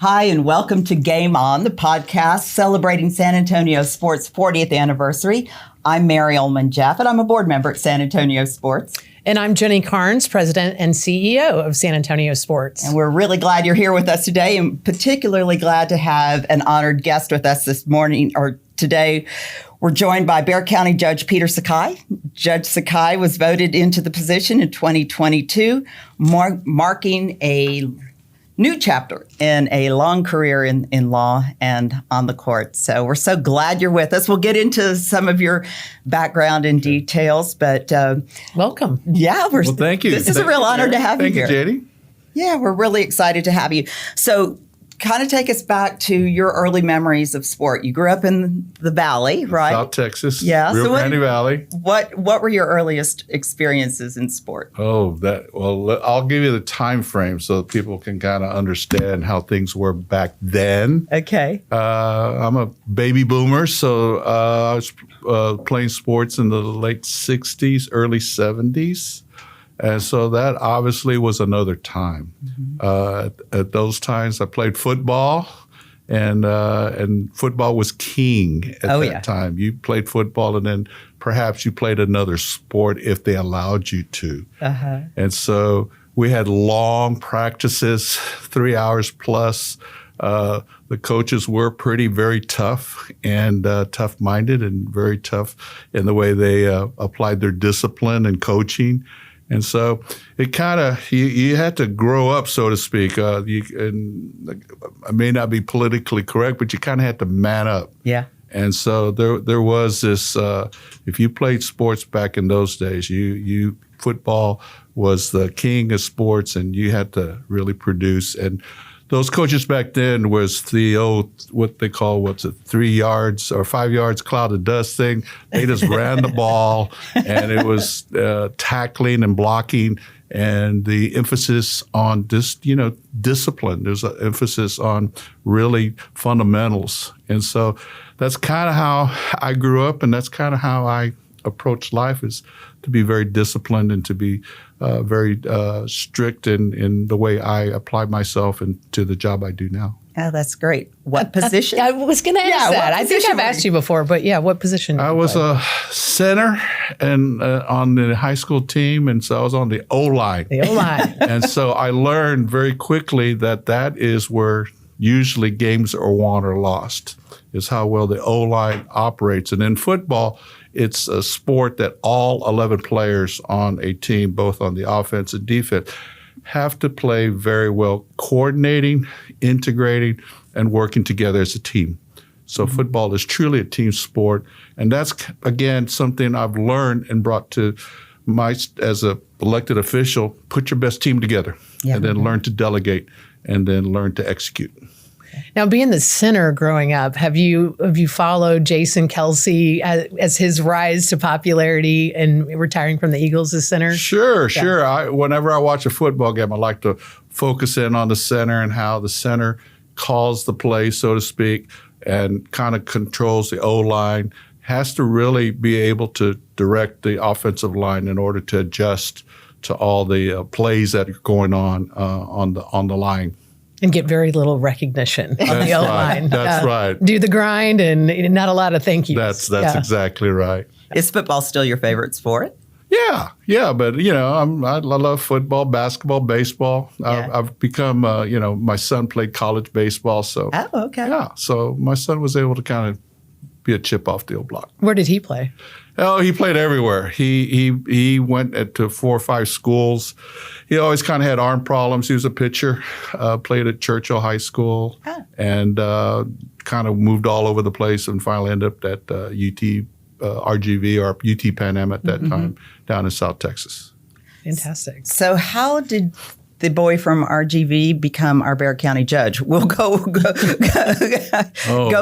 Hi, and welcome to Game On, the podcast celebrating San Antonio Sports' 40th anniversary. I'm Mary Ullmann Japhet. I'm a board member at San Antonio Sports. And I'm Jenny Carnes, President and CEO of San Antonio Sports. And we're really glad you're here with us today, and particularly glad to have an honored guest with us this morning or today. We're joined by Bexar County Judge Peter Sakai. Judge Sakai was voted into the position in 2022, marking a new chapter in a long career in law and on the court. So we're so glad you're with us. We'll get into some of your background and details, but welcome. Yeah, well, thank you. This is a real honor to have you here. Thank you, Jenny. Yeah, we're really excited to have you. So kind of take us back to your early memories of sport. You grew up in the Valley, right? South Texas. Yeah. Rio Grande Valley. What were your earliest experiences in sport? I'll give you the time frame so that people can kind of understand how things were back then. Okay. I'm a baby boomer, so I was playing sports in the late 60s, early 70s. And so that obviously was another time. Mm-hmm. At those times, I played football, and football was king at that time. You played football, and then perhaps you played another sport if they allowed you to. Uh-huh. And so we had long practices, 3 hours plus. The coaches were very tough and tough-minded and very tough in the way they applied their discipline and coaching. And so it kind of, you had to grow up, so to speak. And I may not be politically correct, but you kind of had to man up. Yeah. And so there was this, if you played sports back in those days, football was the king of sports, and you had to really produce. And those coaches back then was the old, what they call, 3 yards or 5 yards cloud of dust thing. They just ran the ball, and it was tackling and blocking, and the emphasis on discipline. There's an emphasis on really fundamentals. And so that's kind of how I grew up, and that's kind of how I approach life, is to be very disciplined and to be very strict in the way I apply myself into the job I do now. Oh, that's great. What position? I was going to ask that. I think I've asked you before, but what position? I was a center and on the high school team, and so I was on the O-line. The O-line. And so I learned very quickly that is where usually games are won or lost, is how well the O-line operates. And in football, it's a sport that all 11 players on a team, both on the offense and defense, have to play very well, coordinating, integrating, and working together as a team. So football is truly a team sport. And that's, again, something I've learned and brought to as a elected official. Put your best team together, and then learn to delegate, and then learn to execute. Now, being the center growing up, have you followed Jason Kelsey as his rise to popularity and retiring from the Eagles as center? Sure. Whenever I watch a football game, I like to focus in on the center and how the center calls the play, so to speak, and kind of controls the O-line, has to really be able to direct the offensive line in order to adjust to all the plays that are going on the line. And get very little recognition on the O-line. That's right. Do the grind and not a lot of thank yous. That's exactly right. Is football still your favorite sport? Yeah, but I love football, basketball, baseball. Yeah. I've become, my son played college baseball, so okay. Yeah, so my son was able to kind of be a chip off the old block. Where did he play? Oh, he played everywhere. He went to 4 or 5 schools. He always kind of had arm problems. He was a pitcher, played at Churchill High School, and kind of moved all over the place, and finally ended up at UT RGV or UT Pan Am at that time down in South Texas. Fantastic. So how did the boy from RGV become our Bexar County judge? We'll go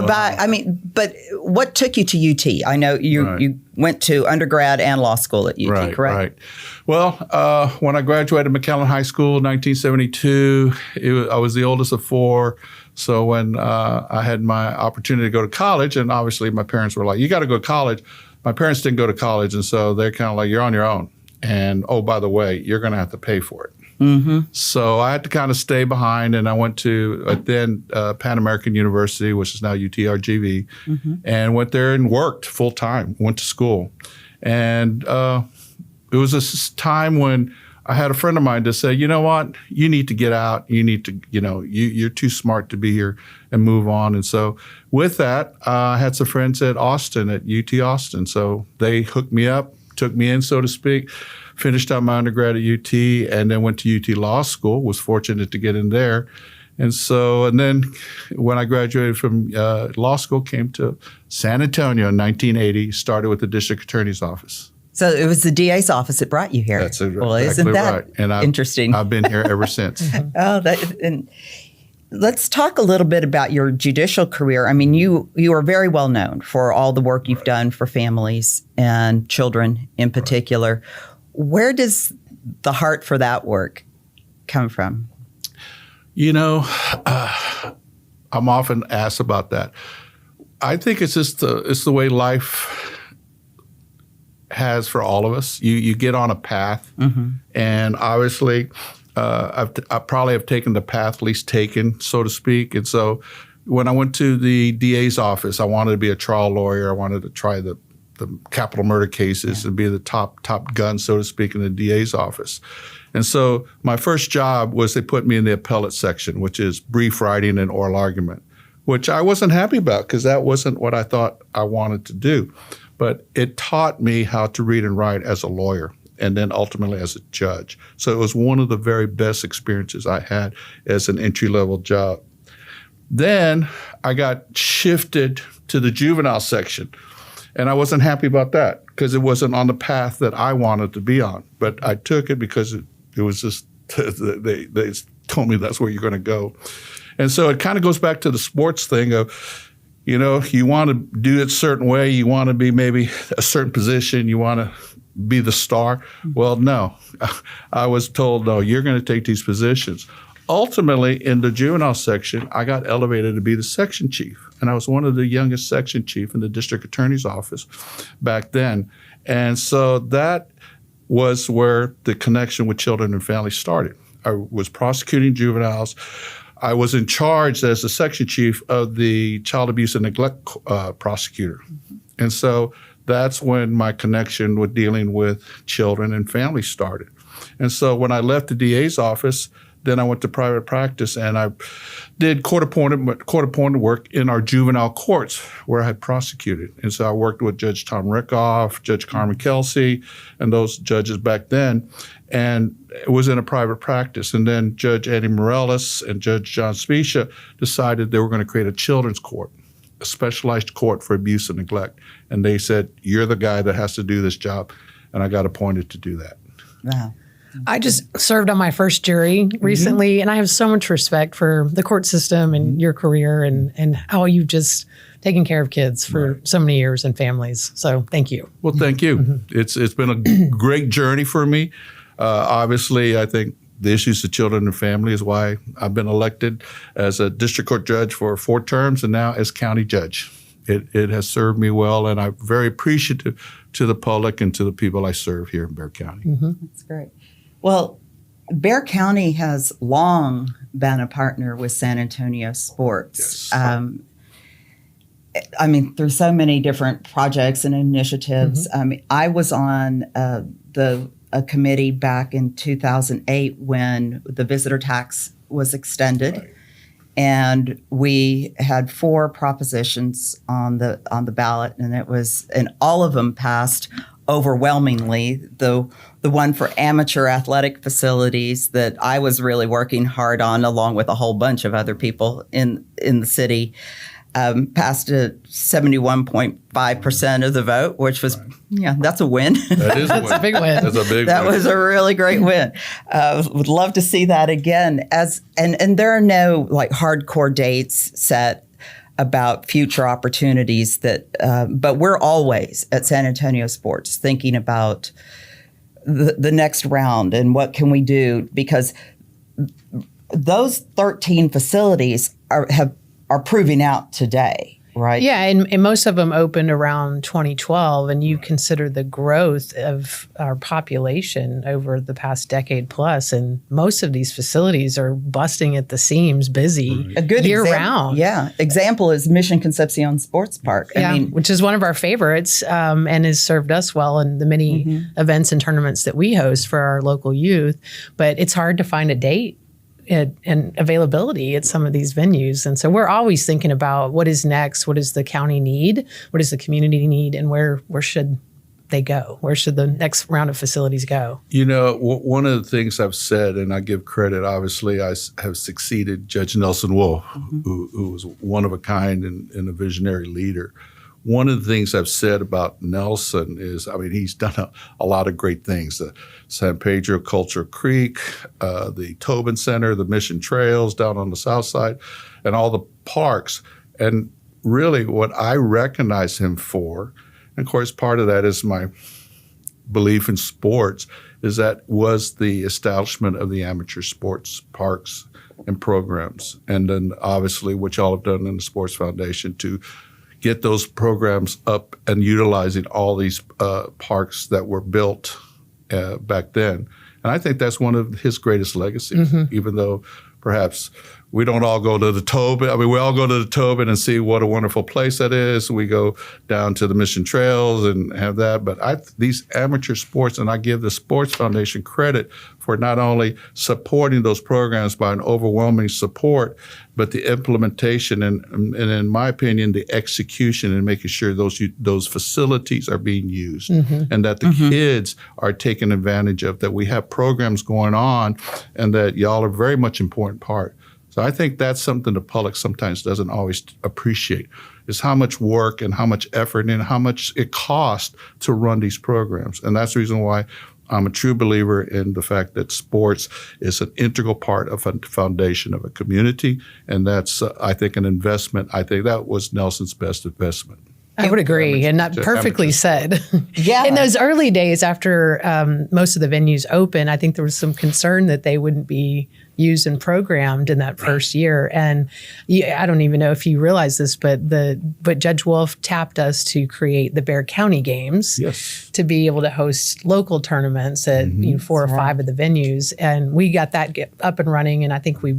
back. I mean, but what took you to UT? I know you went to undergrad and law school at UT, correct? Right. Well, when I graduated McAllen High School in 1972, I was the oldest of 4. So when I had my opportunity to go to college, and obviously my parents were like, you got to go to college. My parents didn't go to college, and so they're kind of like, you're on your own. And, oh, by the way, you're going to have to pay for it. So I had to kind of stay behind, and I went to Pan American University, which is now UTRGV, and went there and worked full time, went to school. And it was a time when I had a friend of mine to say, you know what, you need to get out. You need to, you're too smart to be here and move on. And so with that, I had some friends at Austin, at UT Austin. So they hooked me up, took me in, so to speak, finished out my undergrad at UT, and then went to UT Law School, was fortunate to get in there. And then when I graduated from law school, came to San Antonio in 1980, started with the district attorney's office. So it was the DA's office that brought you here. That's exactly well, isn't that right. And interesting? I've been here ever since. And let's talk a little bit about your judicial career. I mean, you are very well known for all the work you've done for families and children in particular. Where does the heart for that work come from? I'm often asked about that. I think it's just the way life has for all of us. You get on a path, and obviously I probably have taken the path least taken, so to speak. And so when I went to the DA's office, I wanted to be a trial lawyer. I wanted to try the capital murder cases and be the top gun, so to speak, in the DA's office. And so my first job was they put me in the appellate section, which is brief writing and oral argument, which I wasn't happy about because that wasn't what I thought I wanted to do. But it taught me how to read and write as a lawyer and then ultimately as a judge. So it was one of the very best experiences I had as an entry-level job. Then I got shifted to the juvenile section, and I wasn't happy about that because it wasn't on the path that I wanted to be on. But I took it because it was just, they told me that's where you're going to go. And so it kind of goes back to the sports thing of, you want to do it a certain way. You want to be maybe a certain position. You want to be the star. Well, no. I was told, no, you're going to take these positions. Ultimately, in the juvenile section, I got elevated to be the section chief. And I was one of the youngest section chief in the district attorney's office back then. And so that was where the connection with children and families started. I was prosecuting juveniles. I was in charge as the section chief of the child abuse and neglect prosecutor. And so that's when my connection with dealing with children and families started. And so when I left the DA's office, then I went to private practice and I did court-appointed work in our juvenile courts where I had prosecuted. And so I worked with Judge Tom Rickoff, Judge Carmen Kelsey, and those judges back then. And it was in a private practice. And then Judge Eddie Morales and Judge John Specia decided they were going to create a children's court, a specialized court for abuse and neglect. And they said, you're the guy that has to do this job. And I got appointed to do that. Wow. I just served on my first jury recently, and I have so much respect for the court system and your career and how you've just taken care of kids for so many years and families. So thank you. Well, thank you. It's been a great journey for me. Obviously, I think the issues of children and family is why I've been elected as a district court judge for 4 terms and now as county judge. It has served me well, and I'm very appreciative to the public and to the people I serve here in Bexar County. That's great. Well, Bexar County has long been a partner with SanAntonioSports. Yes. I mean, there's so many different projects and initiatives. I was on a committee back in 2008 when the visitor tax was extended. Right. And we had 4 propositions on the ballot, and all of them passed overwhelmingly. The one for amateur athletic facilities that I was really working hard on, along with a whole bunch of other people in the city, passed at 71.5% of the vote, which was, that's a win. That is That's a big win. That's a big That win. was a really great win. Would love to see that again. And there are no like hardcore dates set about future opportunities but we're always at SanAntonioSports thinking about the next round and what can we do, because those 13 facilities are proving out today. right? Yeah, and most of them opened around 2012, and you consider the growth of our population over the past decade plus, and most of these facilities are busting at the seams, busy A good year round. Yeah, example is Mission Concepcion Sports Park. Yeah, I mean, which is one of our favorites, and has served us well in the many events and tournaments that we host for our local youth. But it's hard to find a date and availability at some of these venues. And so we're always thinking about what is next, what does the county need, what does the community need, and where should they go? Where should the next round of facilities go? You know, one of the things I've said, and I give credit, obviously, I have succeeded Judge Nelson Wolff, who was one of a kind and a visionary leader. One of the things I've said about Nelson is, I mean, he's done a lot of great things. The San Pedro Culture Creek, the Tobin Center, the Mission Trails down on the south side, and all the parks. And really what I recognize him for, and of course part of that is my belief in sports, is that was the establishment of the amateur sports parks and programs. And then obviously what y'all have done in the Sports Foundation to get those programs up and utilizing all these parks that were built back then. And I think that's one of his greatest legacies, even though perhaps we don't all go to the Tobin. I mean, we all go to the Tobin and see what a wonderful place that is. We go down to the Mission Trails and have that. But these amateur sports, and I give the Sports Foundation credit for not only supporting those programs by an overwhelming support, but the implementation and in my opinion, the execution and making sure those facilities are being used and that the kids are taken advantage of, that we have programs going on and that y'all are very much important part. So I think that's something the public sometimes doesn't always appreciate, is how much work and how much effort and how much it costs to run these programs. And that's the reason why I'm a true believer in the fact that sports is an integral part of a foundation of a community. And that's, I think, an investment. I think that was Nelson's best investment. I would agree, and that perfectly said. Yeah. In those early days after most of the venues opened, I think there was some concern that they wouldn't be used and programmed in that first year. And I don't even know if you realize this, but Judge Wolff tapped us to create the Bexar County games to be able to host local tournaments at 4 or 5 of the venues. And we got that up and running, and I think we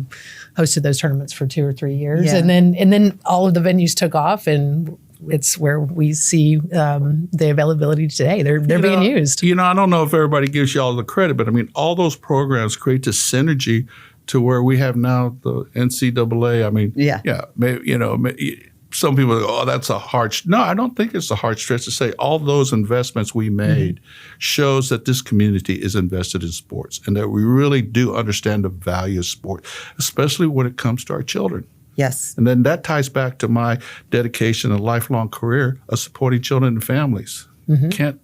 hosted those tournaments for 2 or 3 years. Yeah. And then all of the venues took off, and it's where we see the availability today. They're being used. You know, I don't know if everybody gives you all the credit, but I mean, all those programs create the synergy to where we have now the NCAA. I mean, some people go, oh, that's a hard. No, I don't think it's a hard stretch to say all those investments we made shows that this community is invested in sports and that we really do understand the value of sport, especially when it comes to our children. Yes. And then that ties back to my dedication and lifelong career of supporting children and families. Can't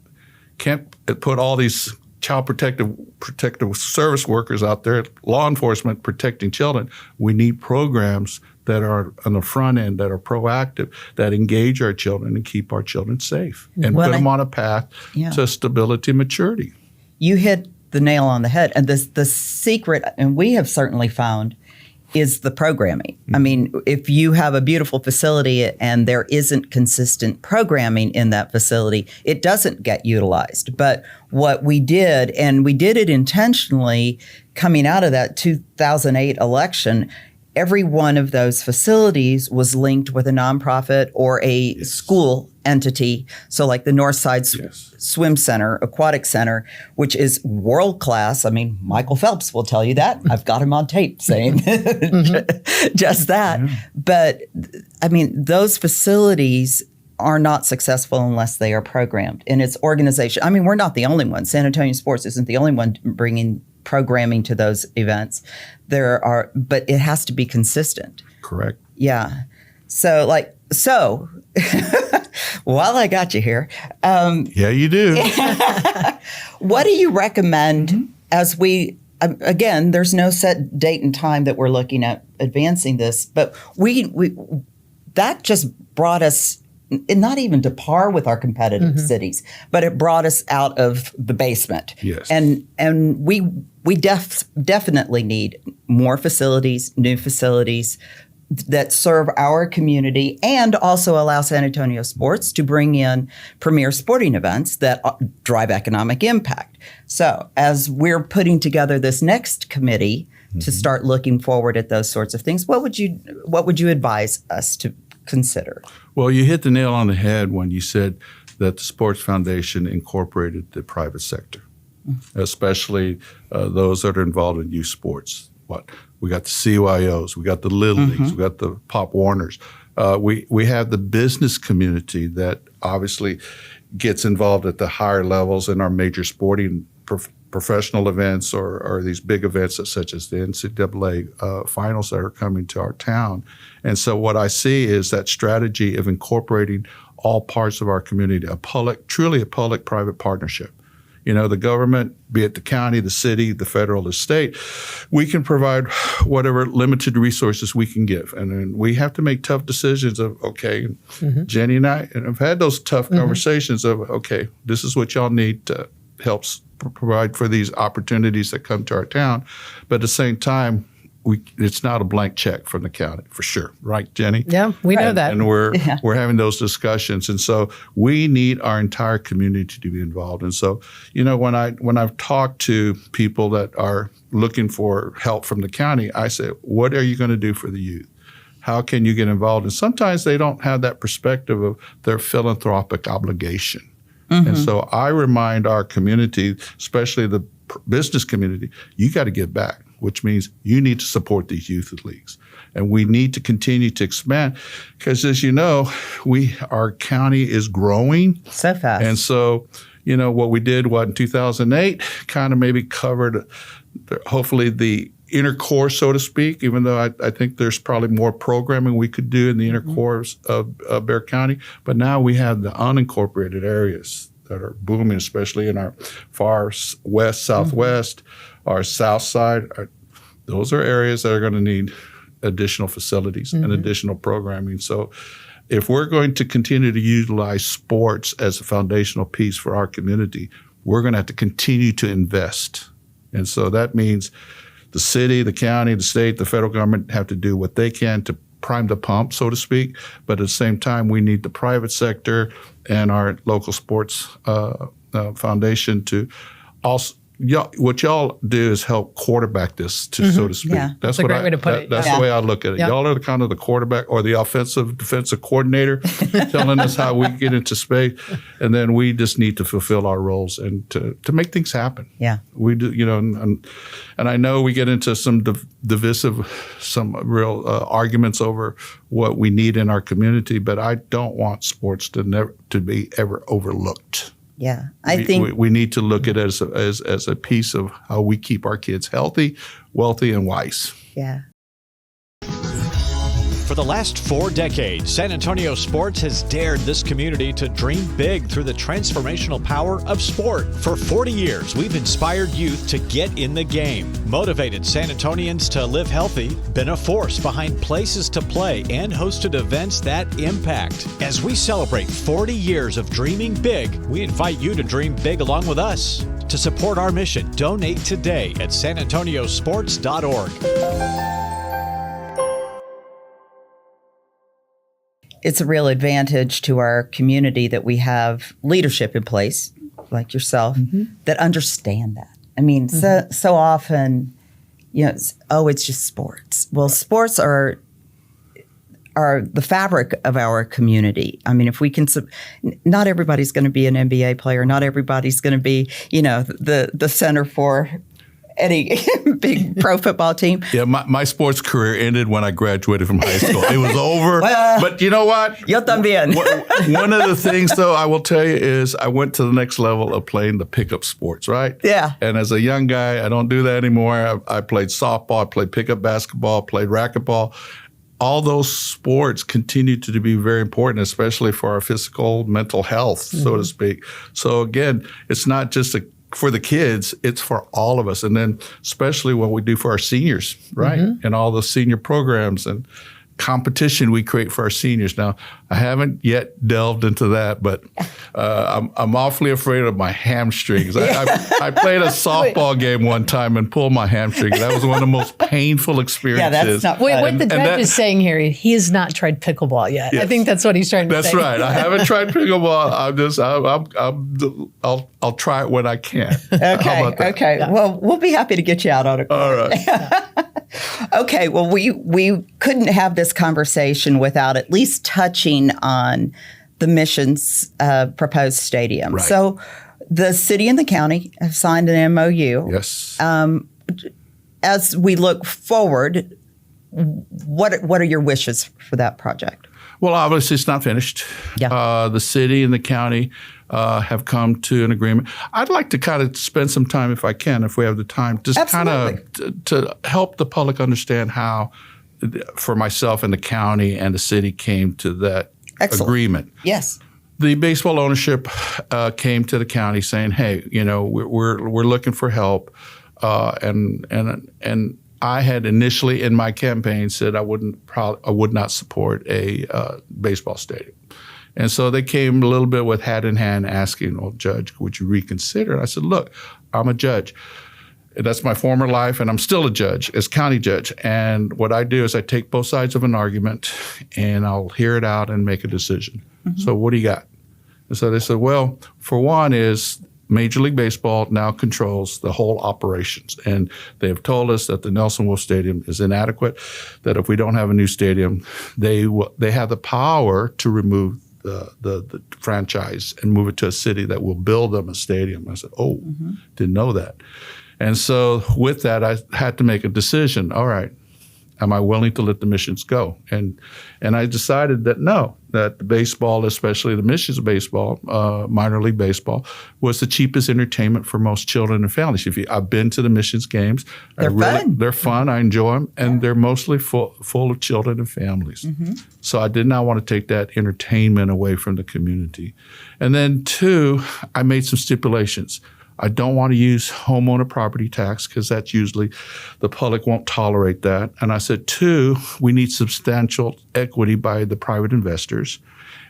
put all these child protective service workers out there, law enforcement protecting children. We need programs that are on the front end, that are proactive, that engage our children and keep our children safe and put them on a path to stability and maturity. You hit the nail on the head. And the secret, and we have certainly found, is the programming. I mean, if you have a beautiful facility and there isn't consistent programming in that facility, it doesn't get utilized. But what we did, and we did it intentionally coming out of that 2008 election, every one of those facilities was linked with a nonprofit or a school entity. So like the Northside Swim Center, Aquatic Center, which is world class. I mean, Michael Phelps will tell you that. I've got him on tape saying just that. But I mean, those facilities are not successful unless they are programmed. And it's organization. I mean, we're not the only one. SanAntonioSports isn't the only one bringing programming to those events. But it has to be consistent. Correct. Yeah. So while I got you here. Yeah, you do. What do you recommend as we, again, there's no set date and time that we're looking at advancing this, but we that just brought us not even to par with our competitive cities, but it brought us out of the basement. Yes. And we definitely need more facilities, new facilities, that serve our community and also allow San Antonio Sports to bring in premier sporting events that drive economic impact. So as we're putting together this next committee to start looking forward at those sorts of things, what would you advise us to consider? Well, you hit the nail on the head when you said that the Sports Foundation incorporated the private sector, especially those that are involved in youth sports. We got the CYOs, we got the Little Leagues, we got the Pop Warners. We have the business community that obviously gets involved at the higher levels in our major sporting professional events or these big events such as the NCAA finals that are coming to our town. And so what I see is that strategy of incorporating all parts of our community, truly a public-private partnership. You know, the government, be it the county, the city, the federal, the state, we can provide whatever limited resources we can give. And then we have to make tough decisions of, okay, Jenny and I have had those tough conversations of, okay, this is what y'all need to help provide for these opportunities that come to our town. But at the same time, it's not a blank check from the county, for sure. Right, Jenny? Yeah, we know that. And we're having those discussions. And so we need our entire community to be involved. And so, you know, when I've talked to people that are looking for help from the county, I say, what are you going to do for the youth? How can you get involved? And sometimes they don't have that perspective of their philanthropic obligation. And so I remind our community, especially the business community, you got to give back, which means you need to support these youth leagues. And we need to continue to expand because, as you know, our county is growing. So fast. And so, you know, what we did, in 2008, kind of maybe covered hopefully the inner core, so to speak, even though I think there's probably more programming we could do in the inner cores of Bexar County. But now we have the unincorporated areas that are booming, especially in our far west, southwest, our south side. Those are areas that are going to need additional facilities and additional programming. So if we're going to continue to utilize sports as a foundational piece for our community, we're going to have to continue to invest. And so that means the city, the county, the state, the federal government have to do what they can to prime the pump, so to speak. But at the same time, we need the private sector and our local sports foundation to also. What y'all do is help quarterback this, so to speak. Yeah. That's a great way to put it. That's the way I look at it. Y'all are kind of the quarterback or the offensive defensive coordinator telling us how we get into space. And then we just need to fulfill our roles and to make things happen. Yeah. We do, you know, and I know we get into some some real arguments over what we need in our community, but I don't want sports to be ever overlooked. Yeah, I think we need to look at it as a piece of how we keep our kids healthy, wealthy, and wise. Yeah. For the last 4 decades, San Antonio Sports has dared this community to dream big through the transformational power of sport. For 40 years, we've inspired youth to get in the game, motivated San Antonians to live healthy, been a force behind places to play, and hosted events that impact. As we celebrate 40 years of dreaming big, we invite you to dream big along with us. To support our mission, donate today at SanAntonioSports.org. It's a real advantage to our community that we have leadership in place, like yourself, that understand that. I mean, so often, you know, it's just sports. Well, sports are the fabric of our community. I mean, if we can, not everybody's going to be an NBA player. Not everybody's going to be, you know, the center for any big pro football team. Yeah, my sports career ended when I graduated from high school. It was over. But you know what? Yo también. One of the things, though, I will tell you is I went to the next level of playing the pickup sports, right? Yeah. And as a young guy, I don't do that anymore. I played softball, I played pickup basketball, played racquetball. All those sports continue to be very important, especially for our physical, mental health, so to speak. So again, it's not just for the kids, it's for all of us. And then especially what we do for our seniors, right? And all the senior programs. And competition we create for our seniors. Now, I haven't yet delved into that, but I'm awfully afraid of my hamstrings. I played a softball game one time and pulled my hamstring. That was one of the most painful experiences. Yeah, that's not Wait, fun. what the judge is saying here, he has not tried pickleball yet. Yes. I think that's what he's trying to say. That's right. I haven't tried pickleball. I'll try it when I can. How about that? Okay. Yeah. Well, we'll be happy to get you out on a court. All right. Okay. Well, we couldn't have this conversation without at least touching on the Mission's proposed stadium. Right. So the city and the county have signed an MOU. Yes. As we look forward, what are your wishes for that project? Well, obviously, it's not finished. Yeah. The city and the county have come to an agreement. I'd like to kind of spend some time, if I can, if we have the time, just kind of to help the public understand how, for myself and the county and the city came to that agreement. Yes. The baseball ownership came to the county saying, "Hey, we're looking for help," and I had initially in my campaign said I would not support a baseball stadium. And so they came a little bit with hat in hand asking, "Well, Judge, would you reconsider?" And I said, "Look, I'm a judge. That's my former life, and I'm still a judge, as county judge. And what I do is I take both sides of an argument, and I'll hear it out and make a decision. Mm-hmm. So what do you got?" And so they said, "Well, for one is Major League Baseball now controls the whole operations, and they have told us that the Nelson Wolff Stadium is inadequate, that if we don't have a new stadium, they have the power to remove the franchise and move it to a city that will build them a stadium." I said, didn't know that. And so with that, I had to make a decision. All right, am I willing to let the Missions go? And I decided that no, that the baseball, especially the Missions baseball, minor league baseball, was the cheapest entertainment for most children and families. I've been to the Missions games. They're fun. They're fun. I enjoy them. And they're mostly full of children and families. Mm-hmm. So I did not want to take that entertainment away from the community. And then two, I made some stipulations. I don't want to use homeowner property tax because that's usually the public won't tolerate that. And I said, two, we need substantial equity by the private investors.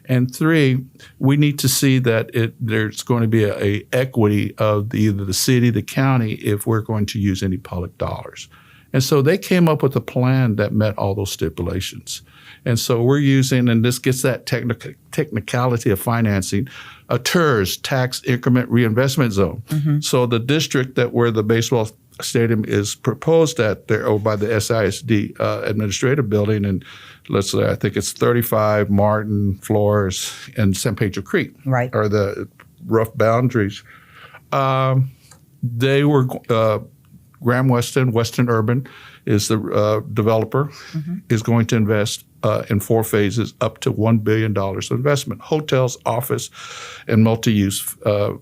And three, we need to see that there's going to be a equity of either the city, the county, if we're going to use any public dollars. And so they came up with a plan that met all those stipulations. And so we're using, and this gets that technicality of financing, a TERS, tax increment reinvestment zone. Mm-hmm. So the district where the baseball stadium is proposed at there by the SISD administrative building, and let's say I think it's 35 Martin, Flores, and San Pedro Creek, right, are the rough boundaries. They were Graham Weston Urban is the developer, mm-hmm. is going to invest in 4 phases up to $1 billion of investment, hotels, office, and multi-use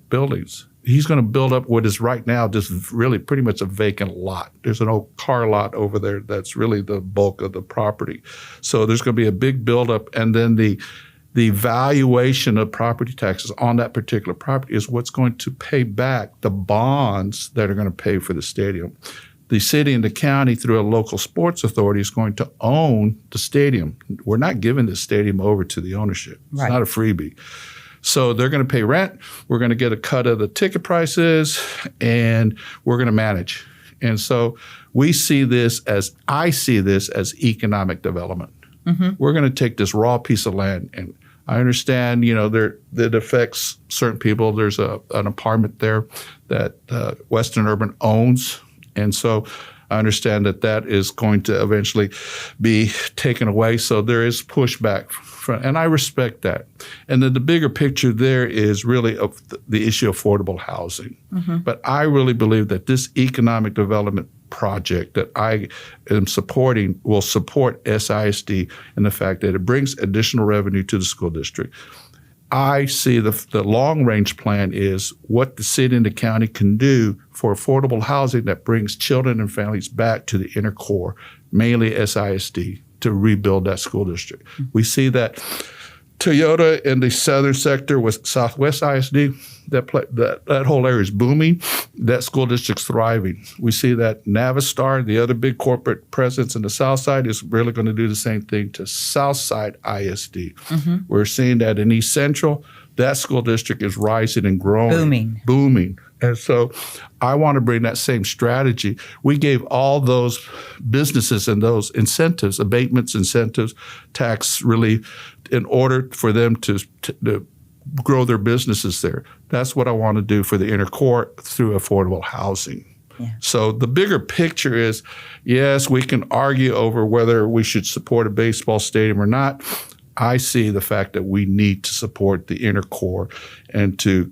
buildings. He's going to build up what is right now just really pretty much a vacant lot. There's an old car lot over there that's really the bulk of the property. So there's going to be a big buildup, and then the valuation of property taxes on that particular property is what's going to pay back the bonds that are going to pay for the stadium. The city and the county, through a local sports authority, is going to own the stadium. We're not giving the stadium over to the ownership. It's not a freebie. So they're going to pay rent. We're going to get a cut of the ticket prices, and we're going to manage. And so I see this as economic development. Mm-hmm. We're going to take this raw piece of land, and I understand, that affects certain people. There's an apartment there that Western Urban owns. And so I understand that is going to eventually be taken away. So there is pushback, and I respect that. And then the bigger picture there is really of the issue of affordable housing. Mm-hmm. But I really believe that this economic development project that I am supporting will support SISD in the fact that it brings additional revenue to the school district. I see the long-range plan is what the city and the county can do for affordable housing that brings children and families back to the inner core, mainly SISD, to rebuild that school district. Mm-hmm. We see that Toyota in the southern sector with Southwest ISD, that whole area is booming. That school district's thriving. We see that Navistar, the other big corporate presence in the south side, is really going to do the same thing to Southside ISD. We're seeing that in East Central, that school district is rising and growing. Booming. And so I want to bring that same strategy. We gave all those businesses and those incentives, abatements, incentives, tax relief, in order for them to grow their businesses there. That's what I want to do for the inner core through affordable housing. Yeah. So the bigger picture is, yes, we can argue over whether we should support a baseball stadium or not. I see the fact that we need to support the inner core and to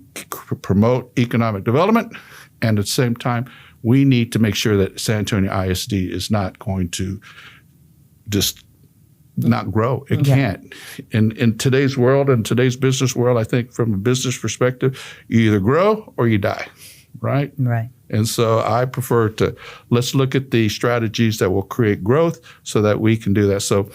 promote economic development. And at the same time, we need to make sure that San Antonio ISD is not going to just not grow. It can't. In today's world and today's business world, I think from a business perspective, you either grow or you die, right? Right. And so I prefer let's look at the strategies that will create growth so that we can do that. So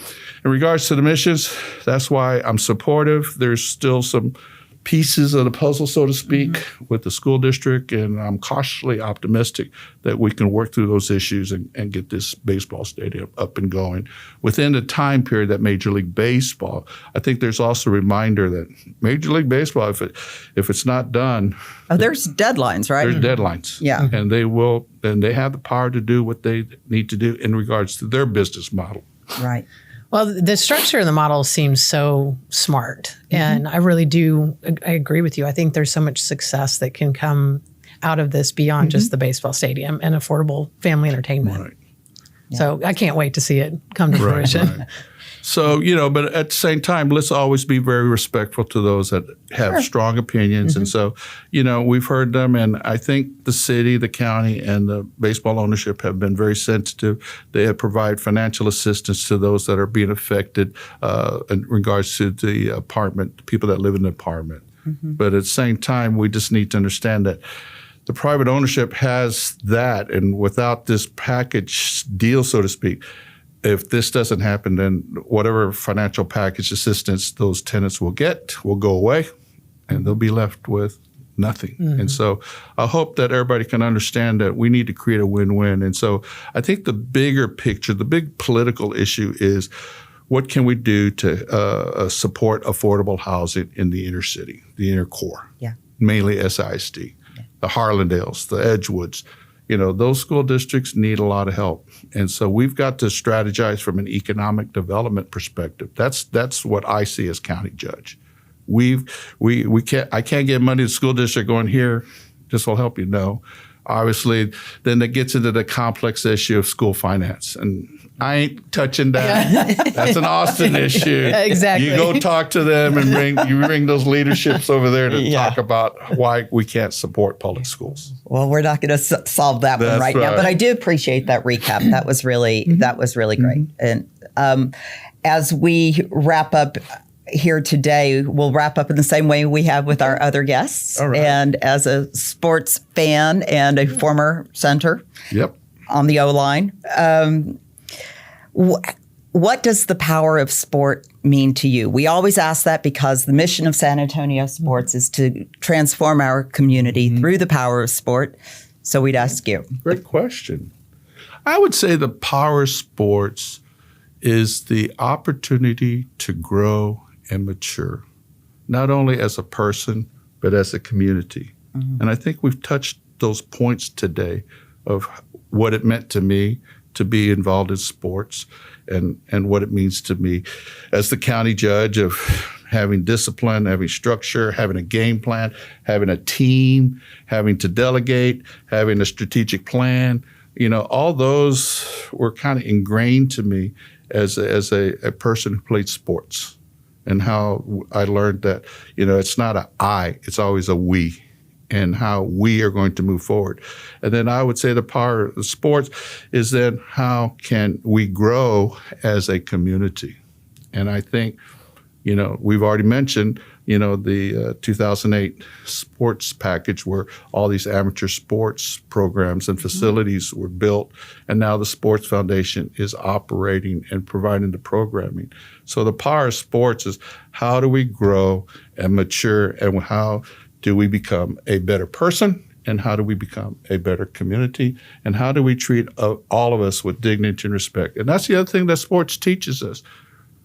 in regards to the missions, that's why I'm supportive. There's still some pieces of the puzzle, so to speak, with the school district, and I'm cautiously optimistic that we can work through those issues and get this baseball stadium up and going within the time period that Major League Baseball. I think there's also a reminder that Major League Baseball, if it's not done, there's deadlines, right? There's deadlines, yeah, and they have the power to do what they need to do in regards to their business model, right. Well, the structure of the model seems so smart, and I really do. I agree with you. I think there's so much success that can come out of this beyond just the baseball stadium and affordable family entertainment. Right. So I can't wait to see it come to fruition. Right. So, but at the same time, let's always be very respectful to those that have strong opinions. And so, we've heard them. And I think the city, the county, and the baseball ownership have been very sensitive. They have provided financial assistance to those that are being affected in regards to the apartment, people that live in the apartment. But at the same time, we just need to understand that the private ownership has that. And without this package deal, so to speak, if this doesn't happen, then whatever financial package assistance those tenants will get will go away, and they'll be left with nothing. And so I hope that everybody can understand that we need to create a win-win. And so I think the bigger picture, the big political issue is, what can we do to support affordable housing in the inner city, the inner core, mainly SISD, the Harlandales, the Edgewoods. Those school districts need a lot of help. And so we've got to strategize from an economic development perspective. That's what I see as county judge. I can't get money to the school district going here. This will help you. No. Obviously, then it gets into the complex issue of school finance. And I ain't touching that. That's an Austin issue. Exactly. You go talk to them and bring those leaderships over there to talk about why we can't support public schools. Well, we're not going to solve that one right now, but I do appreciate that recap. That was really great. And as we wrap up here today, we'll wrap up in the same way we have with our other guests. All right. And as a sports fan and a former center on the O-line, what does the power of sport mean to you? We always ask that because the mission of San Antonio Sports is to transform our community through the power of sport. So we'd ask you. Great question. I would say the power of sports is the opportunity to grow and mature, not only as a person, but as a community. And I think we've touched those points today of what it meant to me to be involved in sports and what it means to me as the county judge of having discipline, having structure, having a game plan, having a team, having to delegate, having a strategic plan. All those were kind of ingrained to me as a person who played sports, and how I learned that, it's not a I, it's always a we, and how we are going to move forward. And then I would say the power of sports is then how can we grow as a community? And I think, we've already mentioned the 2008 sports package where all these amateur sports programs and facilities were built, and now the Sports Foundation is operating and providing the programming. So the power of sports is how do we grow and mature, and how do we become a better person, and how do we become a better community, and how do we treat all of us with dignity and respect. And that's the other thing that sports teaches us.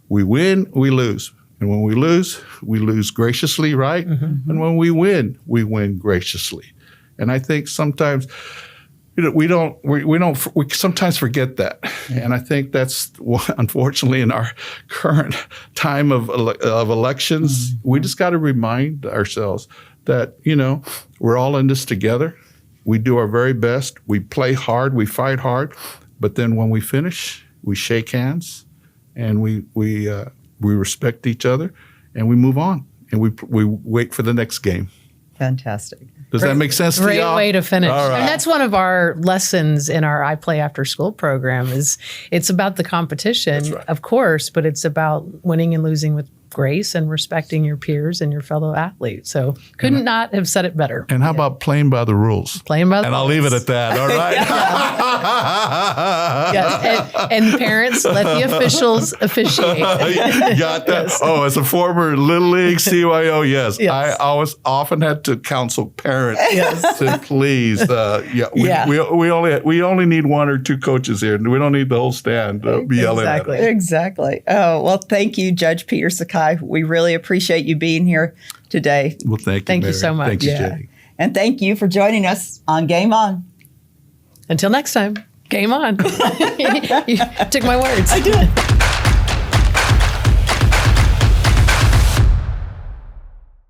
We win, we lose. And when we lose graciously, right? And when we win graciously. And I think sometimes we sometimes forget that. And I think that's unfortunately in our current time of elections, we just got to remind ourselves that we're all in this together. We do our very best. We play hard. We fight hard. But then when we finish, we shake hands, and we respect each other, and we move on, and we wait for the next game. Fantastic. Does that make sense to y'all? Great way to finish. All right. And that's one of our lessons in our I Play After School program is it's about the competition, of course, but it's about winning and losing with grace and respecting your peers and your fellow athletes. So couldn't not have said it better. And how about playing by the rules? Playing by the And rules. I'll leave it at that, all right? Yes. And parents, let the officials officiate. You got that? Yes. Oh, as a former Little League CYO, yes. Yes. I always often had to counsel parents to please. We only need one or two coaches here. We don't need the whole stand to be yelling at us. Exactly. Oh, well, thank you, Judge Peter Sakai. We really appreciate you being here today. Well, thank you, Thank you Mary. so much. Thank you, Yeah. Jenny. And thank you for joining us on Game On. Until next time, game on. You took my words. I did.